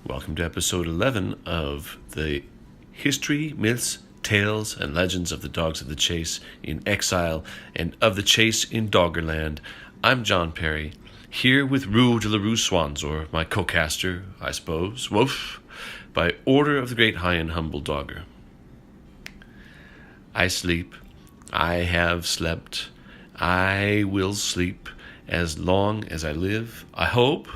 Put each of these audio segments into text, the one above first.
Welcome to episode 11 of the History, Myths, Tales, and Legends of the Dogs of the Chase in Exile and of the Chase in Doggerland. I'm John Perry, here with Rue de la Rue Swanzor, my co-caster, I suppose, woof, by order of the great high and humble Dogger. I sleep, I have slept, I will sleep as long as I live, I hope,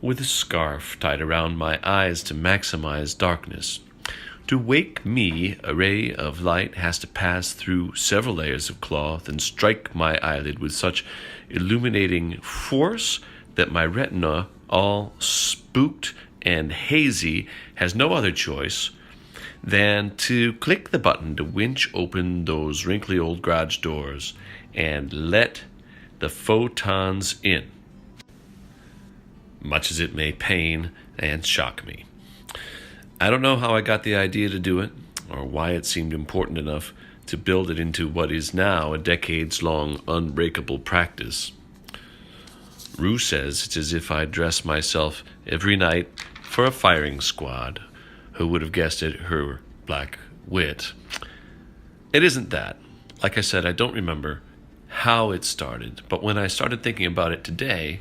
with a scarf tied around my eyes to maximize darkness. To wake me, a ray of light has to pass through several layers of cloth and strike my eyelid with such illuminating force that my retina, all spooked and hazy, has no other choice than to click the button to winch open those wrinkly old garage doors and let the photons in, much as it may pain and shock me. I don't know how I got the idea to do it, or why it seemed important enough to build it into what is now a decades-long unbreakable practice. Rue says it's as if I dress myself every night for a firing squad. Who would have guessed it, her black wit? It isn't that. Like I said, I don't remember how it started, but when I started thinking about it today,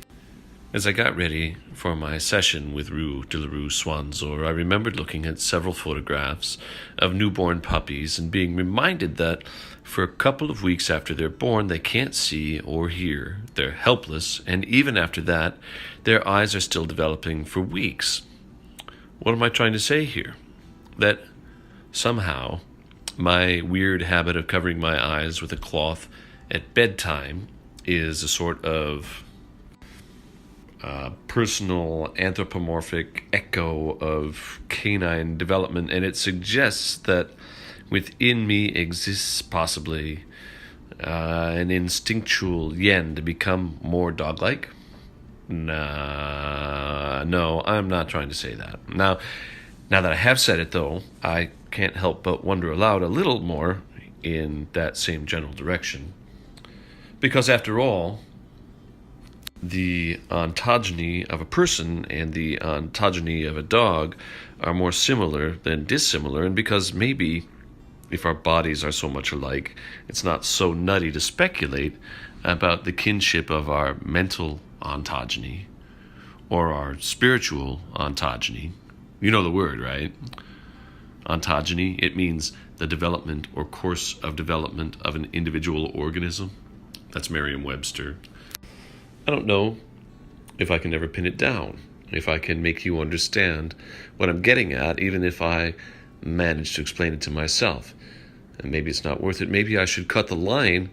as I got ready for my session with Rue de la Rue Swanzor, I remembered looking at several photographs of newborn puppies and being reminded that for a couple of weeks after they're born, they can't see or hear. They're helpless, and even after that, their eyes are still developing for weeks. What am I trying to say here? That somehow my weird habit of covering my eyes with a cloth at bedtime is a sort of personal anthropomorphic echo of canine development, and it suggests that within me exists possibly an instinctual yen to become more dog-like. No, I'm not trying to say that. Now that I have said it, though, I can't help but wonder aloud a little more in that same general direction. Because after all, the ontogeny of a person and the ontogeny of a dog are more similar than dissimilar, and because maybe if our bodies are so much alike, it's not so nutty to speculate about the kinship of our mental ontogeny or our spiritual ontogeny. You know the word, right? Ontogeny, it means the development or course of development of an individual organism. That's Merriam-Webster. I don't know if I can ever pin it down, if I can make you understand what I'm getting at, even if I manage to explain it to myself. And maybe it's not worth it. Maybe I should cut the line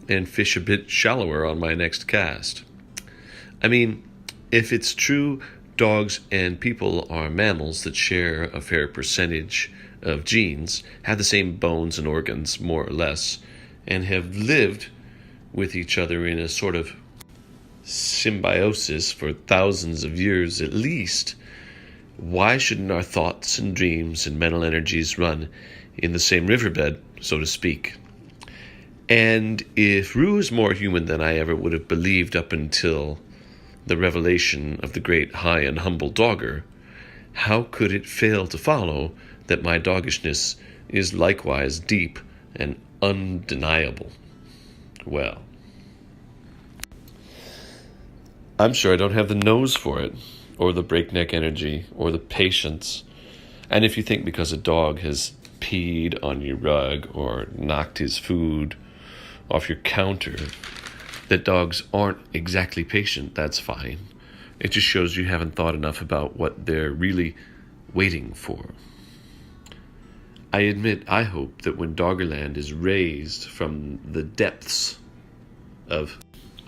and fish a bit shallower on my next cast. I mean, if it's true dogs and people are mammals that share a fair percentage of genes, have the same bones and organs, more or less, and have lived with each other in a sort of symbiosis for thousands of years at least, why shouldn't our thoughts and dreams and mental energies run in the same riverbed, so to speak? And if Rue is more human than I ever would have believed up until the revelation of the great high and humble Dogger, how could it fail to follow that my doggishness is likewise deep and undeniable? Well, I'm sure I don't have the nose for it, or the breakneck energy, or the patience. And if you think because a dog has peed on your rug or knocked his food off your counter that dogs aren't exactly patient, that's fine. It just shows you haven't thought enough about what they're really waiting for. I admit, I hope that when Doggerland is raised from the depths of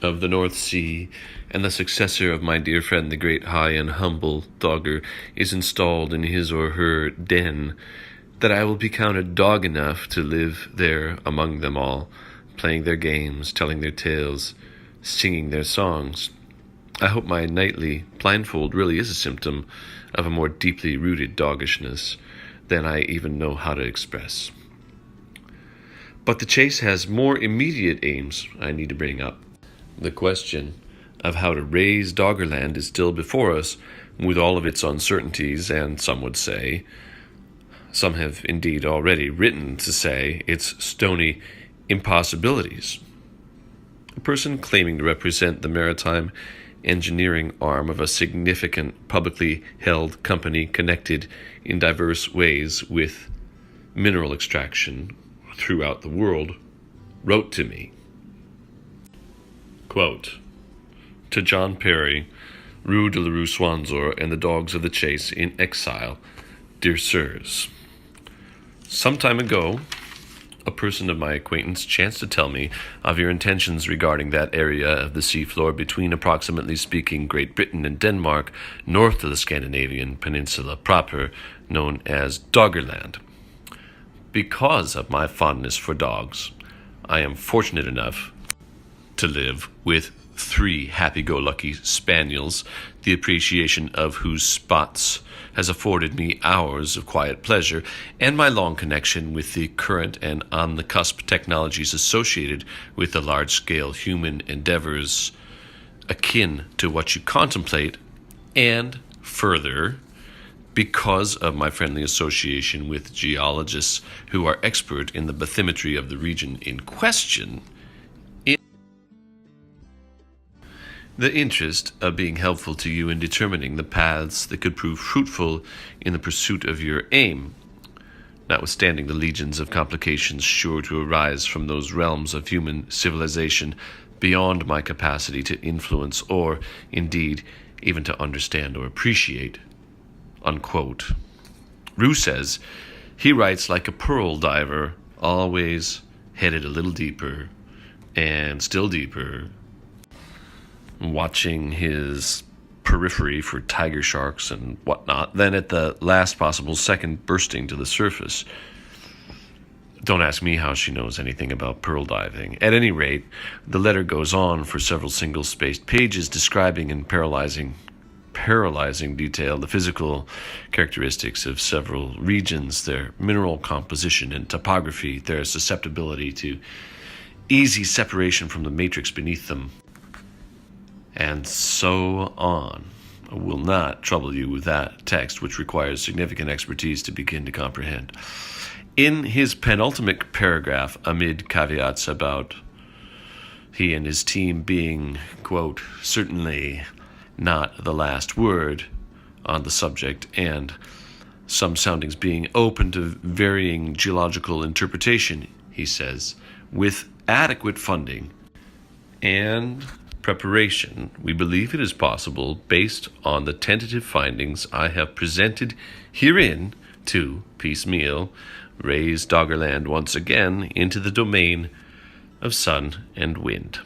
the North Sea, and the successor of my dear friend the great high and humble Dogger is installed in his or her den, that I will be counted dog enough to live there among them all, playing their games, telling their tales, singing their songs. I hope my nightly blindfold really is a symptom of a more deeply rooted doggishness than I even know how to express. But the chase has more immediate aims I need to bring up. The question of how to raise Doggerland is still before us, with all of its uncertainties, and some have indeed already written to say, its stony impossibilities. A person claiming to represent the maritime engineering arm of a significant publicly held company connected in diverse ways with mineral extraction throughout the world wrote to me, quote, "To John Perry, Rue de la Rue Swanzor, and the Dogs of the Chase in Exile, dear sirs. Some time ago, a person of my acquaintance chanced to tell me of your intentions regarding that area of the seafloor between, approximately speaking, Great Britain and Denmark, north of the Scandinavian peninsula proper, known as Doggerland. Because of my fondness for dogs, I am fortunate enough to live with 3 happy-go-lucky spaniels, the appreciation of whose spots has afforded me hours of quiet pleasure, and my long connection with the current and on-the-cusp technologies associated with the large-scale human endeavors akin to what you contemplate, and further, because of my friendly association with geologists who are expert in the bathymetry of the region in question, the interest of being helpful to you in determining the paths that could prove fruitful in the pursuit of your aim, notwithstanding the legions of complications sure to arise from those realms of human civilization beyond my capacity to influence or, indeed, even to understand or appreciate." Unquote. Rue says he writes like a pearl diver, always headed a little deeper and still deeper, watching his periphery for tiger sharks and whatnot, then at the last possible second bursting to the surface. Don't ask me how she knows anything about pearl diving. At any rate, the letter goes on for several single-spaced pages describing in paralyzing detail the physical characteristics of several regions, their mineral composition and topography, their susceptibility to easy separation from the matrix beneath them, and so on. I will not trouble you with that text, which requires significant expertise to begin to comprehend. In his penultimate paragraph, amid caveats about he and his team being, quote, certainly not the last word on the subject, and some soundings being open to varying geological interpretation, he says, with adequate funding and preparation, we believe it is possible, based on the tentative findings I have presented herein, to piecemeal raise Doggerland once again into the domain of sun and wind.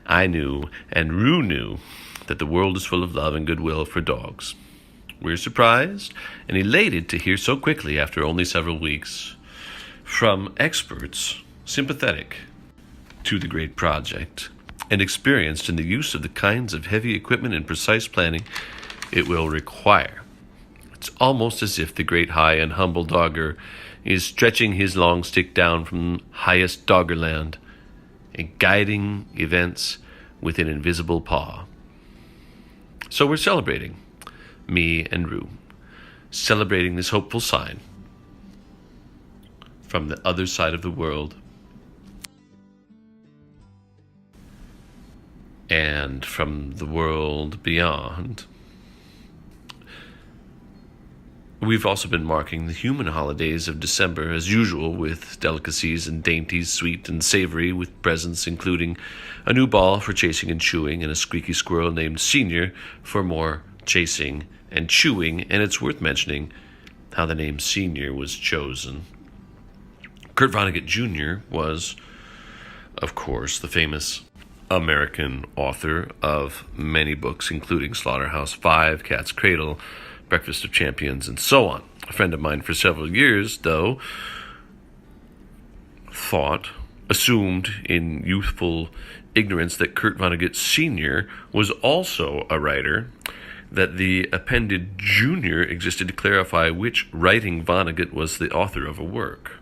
I knew, and Rue knew, that the world is full of love and goodwill for dogs. We're surprised and elated to hear so quickly, after only several weeks, from experts sympathetic to the great project and experienced in the use of the kinds of heavy equipment and precise planning it will require. It's almost as if the great high and humble dogger is stretching his long stick down from highest Doggerland and guiding events with an invisible paw. So we're celebrating, me and Rue, celebrating this hopeful sign from the other side of the world, and from the world beyond. We've also been marking the human holidays of December as usual, with delicacies and dainties, sweet and savory, with presents including a new ball for chasing and chewing, and a squeaky squirrel named Senior for more chasing and chewing. And it's worth mentioning how the name Senior was chosen. Kurt Vonnegut Jr. was, of course, the famous American author of many books, including Slaughterhouse-Five, Cat's Cradle, Breakfast of Champions, and so on. A friend of mine for several years, though, assumed in youthful ignorance that Kurt Vonnegut Sr. was also a writer, that the appended Jr. existed to clarify which writing Vonnegut was the author of a work.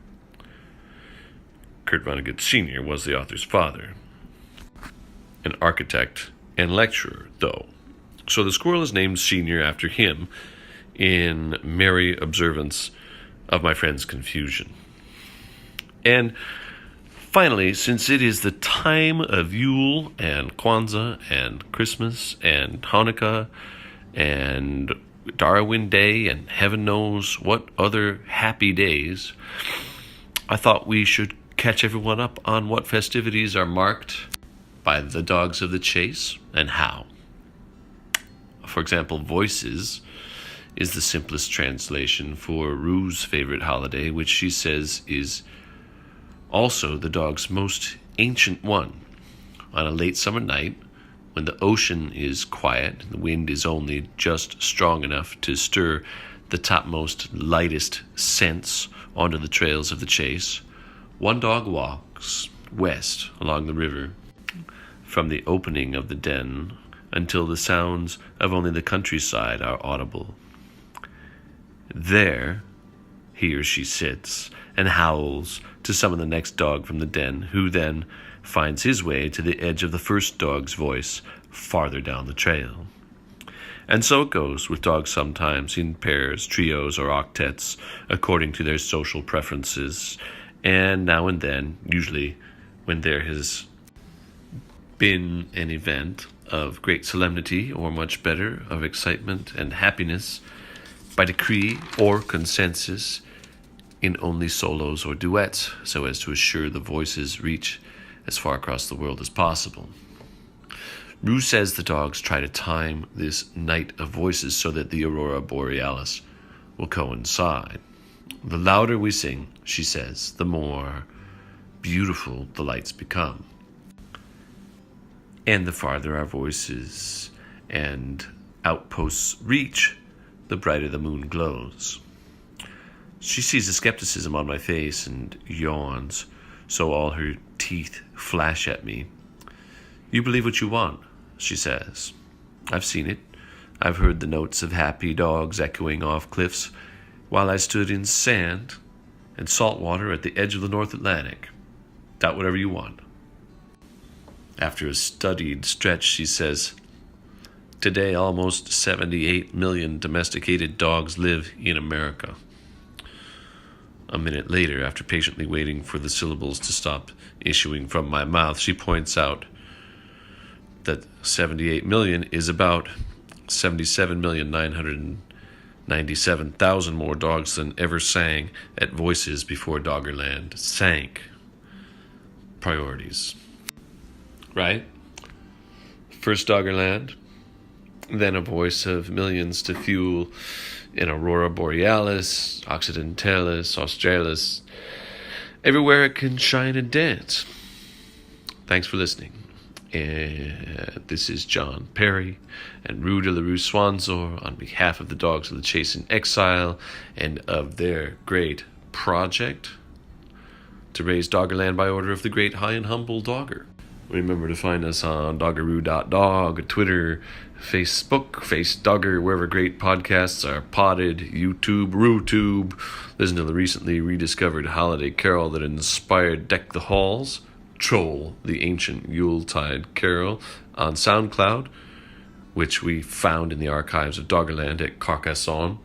Kurt Vonnegut Sr. was the author's father, an architect and lecturer, though. So the squirrel is named Senior after him in merry observance of my friend's confusion. And finally, since it is the time of Yule and Kwanzaa and Christmas and Hanukkah and Darwin Day and heaven knows what other happy days, I thought we should catch everyone up on what festivities are marked by the dogs of the chase and how. For example, Voices is the simplest translation for Rue's favorite holiday, which she says is also the dog's most ancient one. On a late summer night, when the ocean is quiet and the wind is only just strong enough to stir the topmost, lightest scents onto the trails of the chase, one dog walks west along the river from the opening of the den until the sounds of only the countryside are audible. There, he or she sits and howls to summon the next dog from the den, who then finds his way to the edge of the first dog's voice farther down the trail. And so it goes with dogs, sometimes in pairs, trios, or octets, according to their social preferences, and now and then, usually when there has been an event of great solemnity, or much better, of excitement and happiness, by decree or consensus, in only solos or duets, so as to assure the voices reach as far across the world as possible. Rue says the dogs try to time this night of voices so that the aurora borealis will coincide. The louder we sing, she says, the more beautiful the lights become. And the farther our voices and outposts reach, the brighter the moon glows. She sees the skepticism on my face and yawns, so all her teeth flash at me. You believe what you want, she says. I've seen it. I've heard the notes of happy dogs echoing off cliffs while I stood in sand and salt water at the edge of the North Atlantic. Doubt whatever you want. After a studied stretch, she says, today almost 78 million domesticated dogs live in America. A minute later, after patiently waiting for the syllables to stop issuing from my mouth, she points out that 78 million is about 77,997,000 more dogs than ever sang at Voices before Doggerland sank. Priorities. Right? First Doggerland, then a voice of millions to fuel an aurora borealis, occidentalis, australis, everywhere it can shine and dance. Thanks for listening. This is John Perry and Rue de la Rue Swanzor on behalf of the Dogs of the Chase in Exile and of their great project to raise Doggerland by order of the great high and humble Dogger. Remember to find us on doggeroo.dog, Twitter, Facebook, Face Dogger, wherever great podcasts are potted, YouTube, RooTube. Listen to the recently rediscovered holiday carol that inspired Deck the Halls, Troll, the ancient Yuletide carol, on SoundCloud, which we found in the archives of Doggerland at Carcassonne.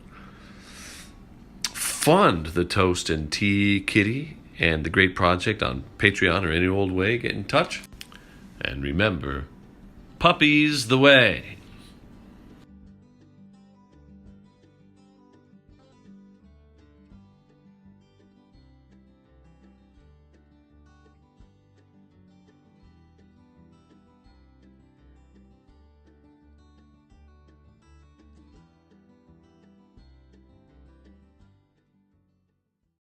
Fund the Toast and Tea Kitty and the Great Project on Patreon or any old way. Get in touch. And remember, puppies the way.